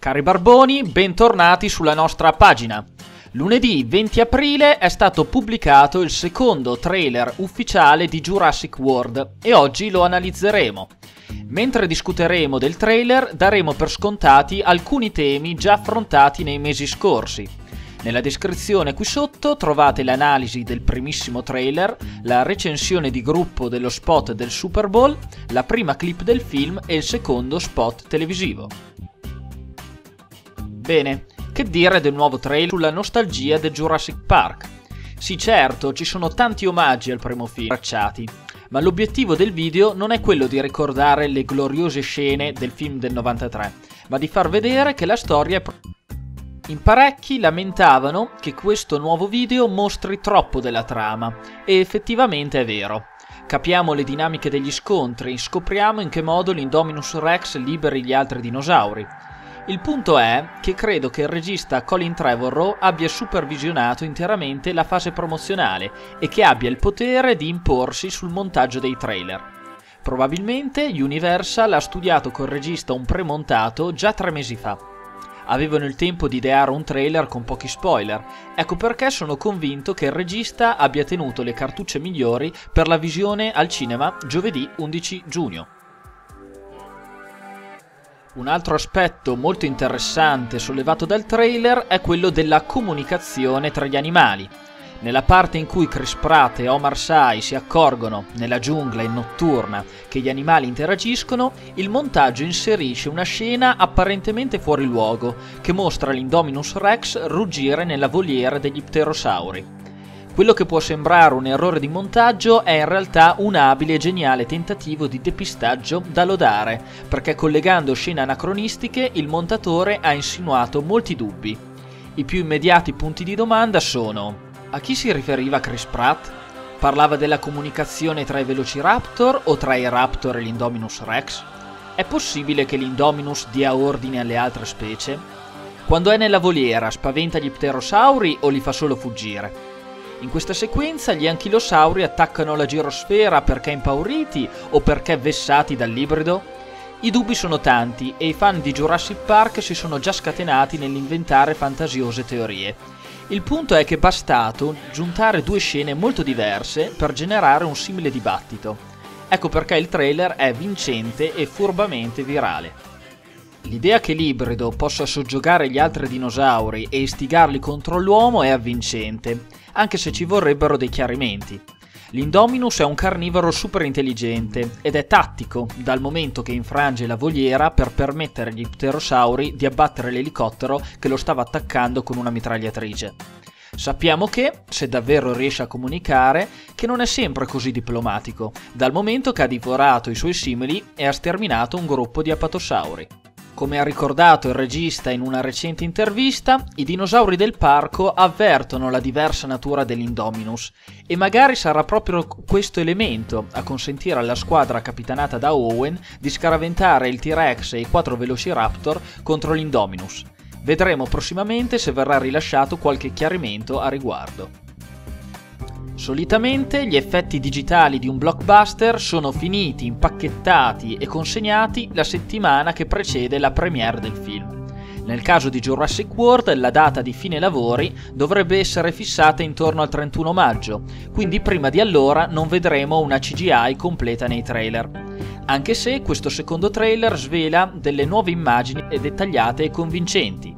Cari barboni, bentornati sulla nostra pagina. Lunedì 20 aprile è stato pubblicato il secondo trailer ufficiale di Jurassic World e oggi lo analizzeremo. Mentre discuteremo del trailer, daremo per scontati alcuni temi già affrontati nei mesi scorsi. Nella descrizione qui sotto trovate l'analisi del primissimo trailer, la recensione di gruppo dello spot del Super Bowl, la prima clip del film e il secondo spot televisivo. Bene, che dire del nuovo trailer sulla nostalgia del Jurassic Park? Sì, certo, ci sono tanti omaggi al primo film tracciati, ma l'obiettivo del video non è quello di ricordare le gloriose scene del film del 93, ma di far vedere che la storia è... In parecchi lamentavano che questo nuovo video mostri troppo della trama, e effettivamente è vero. Capiamo le dinamiche degli scontri, scopriamo in che modo l'Indominus Rex liberi gli altri dinosauri. Il punto è che credo che il regista Colin Trevorrow abbia supervisionato interamente la fase promozionale e che abbia il potere di imporsi sul montaggio dei trailer. Probabilmente Universal ha studiato col regista un premontato già 3 mesi fa. Avevano il tempo di ideare un trailer con pochi spoiler, ecco perché sono convinto che il regista abbia tenuto le cartucce migliori per la visione al cinema giovedì 11 giugno. Un altro aspetto molto interessante sollevato dal trailer è quello della comunicazione tra gli animali. Nella parte in cui Chris Pratt e Omar Sy si accorgono, nella giungla in notturna, che gli animali interagiscono, il montaggio inserisce una scena apparentemente fuori luogo, che mostra l'Indominus Rex ruggire nella voliera degli pterosauri. Quello che può sembrare un errore di montaggio è in realtà un abile e geniale tentativo di depistaggio da lodare, perché collegando scene anacronistiche il montatore ha insinuato molti dubbi. I più immediati punti di domanda sono: a chi si riferiva Chris Pratt? Parlava della comunicazione tra i Velociraptor o tra i Raptor e l'Indominus Rex? È possibile che l'Indominus dia ordini alle altre specie? Quando è nella voliera spaventa gli pterosauri o li fa solo fuggire? In questa sequenza gli anchilosauri attaccano la girosfera perché impauriti o perché vessati dall'ibrido? I dubbi sono tanti e i fan di Jurassic Park si sono già scatenati nell'inventare fantasiose teorie. Il punto è che è bastato giuntare 2 scene molto diverse per generare un simile dibattito. Ecco perché il trailer è vincente e furbamente virale. L'idea che l'ibrido possa soggiogare gli altri dinosauri e istigarli contro l'uomo è avvincente, anche se ci vorrebbero dei chiarimenti. L'Indominus è un carnivoro super intelligente ed è tattico, dal momento che infrange la voliera per permettere agli pterosauri di abbattere l'elicottero che lo stava attaccando con una mitragliatrice. Sappiamo che, se davvero riesce a comunicare, che non è sempre così diplomatico, dal momento che ha divorato i suoi simili e ha sterminato un gruppo di apatosauri. Come ha ricordato il regista in una recente intervista, i dinosauri del parco avvertono la diversa natura dell'Indominus e magari sarà proprio questo elemento a consentire alla squadra capitanata da Owen di scaraventare il T-Rex e i 4 Velociraptor contro l'Indominus. Vedremo prossimamente se verrà rilasciato qualche chiarimento a riguardo. Solitamente gli effetti digitali di un blockbuster sono finiti, impacchettati e consegnati la settimana che precede la premiere del film. Nel caso di Jurassic World la data di fine lavori dovrebbe essere fissata intorno al 31 maggio, quindi prima di allora non vedremo una CGI completa nei trailer. Anche se questo secondo trailer svela delle nuove immagini dettagliate e convincenti.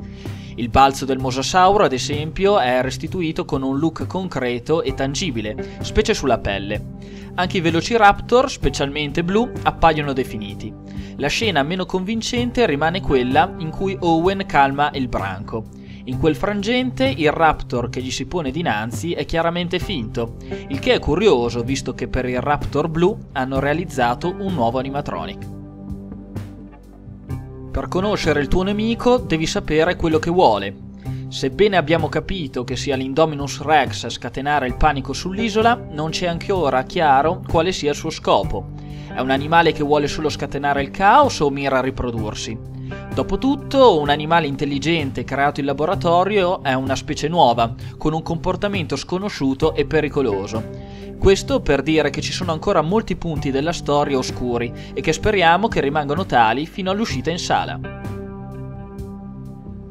Il balzo del mosasauro, ad esempio, è restituito con un look concreto e tangibile, specie sulla pelle. Anche i Velociraptor, specialmente blu, appaiono definiti. La scena meno convincente rimane quella in cui Owen calma il branco. In quel frangente il Raptor che gli si pone dinanzi è chiaramente finto, il che è curioso visto che per il Raptor blu hanno realizzato un nuovo animatronic. Per conoscere il tuo nemico devi sapere quello che vuole. Sebbene abbiamo capito che sia l'Indominus Rex a scatenare il panico sull'isola, non c'è ancora chiaro quale sia il suo scopo. È un animale che vuole solo scatenare il caos o mira a riprodursi? Dopotutto, un animale intelligente creato in laboratorio è una specie nuova, con un comportamento sconosciuto e pericoloso. Questo per dire che ci sono ancora molti punti della storia oscuri e che speriamo che rimangano tali fino all'uscita in sala.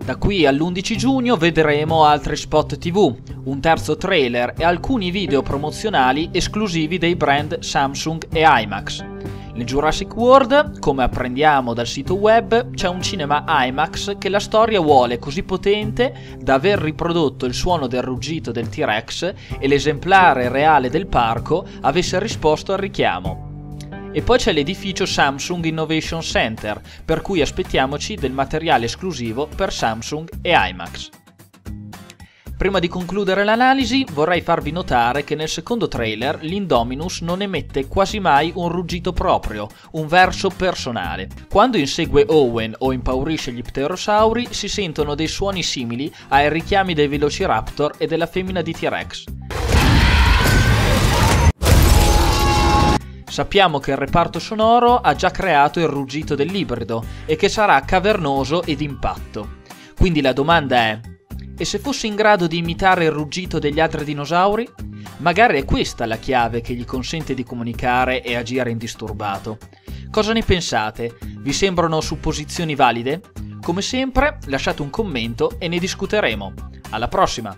Da qui all'11 giugno vedremo altri spot TV, un terzo trailer e alcuni video promozionali esclusivi dei brand Samsung e IMAX. Nel Jurassic World, come apprendiamo dal sito web, c'è un cinema IMAX che la storia vuole così potente da aver riprodotto il suono del ruggito del T-Rex e l'esemplare reale del parco avesse risposto al richiamo. E poi c'è l'edificio Samsung Innovation Center, per cui aspettiamoci del materiale esclusivo per Samsung e IMAX. Prima di concludere l'analisi, vorrei farvi notare che nel secondo trailer l'Indominus non emette quasi mai un ruggito proprio, un verso personale. Quando insegue Owen o impaurisce gli pterosauri si sentono dei suoni simili ai richiami dei Velociraptor e della femmina di T-Rex. Sappiamo che il reparto sonoro ha già creato il ruggito dell'ibrido e che sarà cavernoso ed impatto. Quindi la domanda è: e se fosse in grado di imitare il ruggito degli altri dinosauri? Magari è questa la chiave che gli consente di comunicare e agire indisturbato. Cosa ne pensate? Vi sembrano supposizioni valide? Come sempre, lasciate un commento e ne discuteremo. Alla prossima!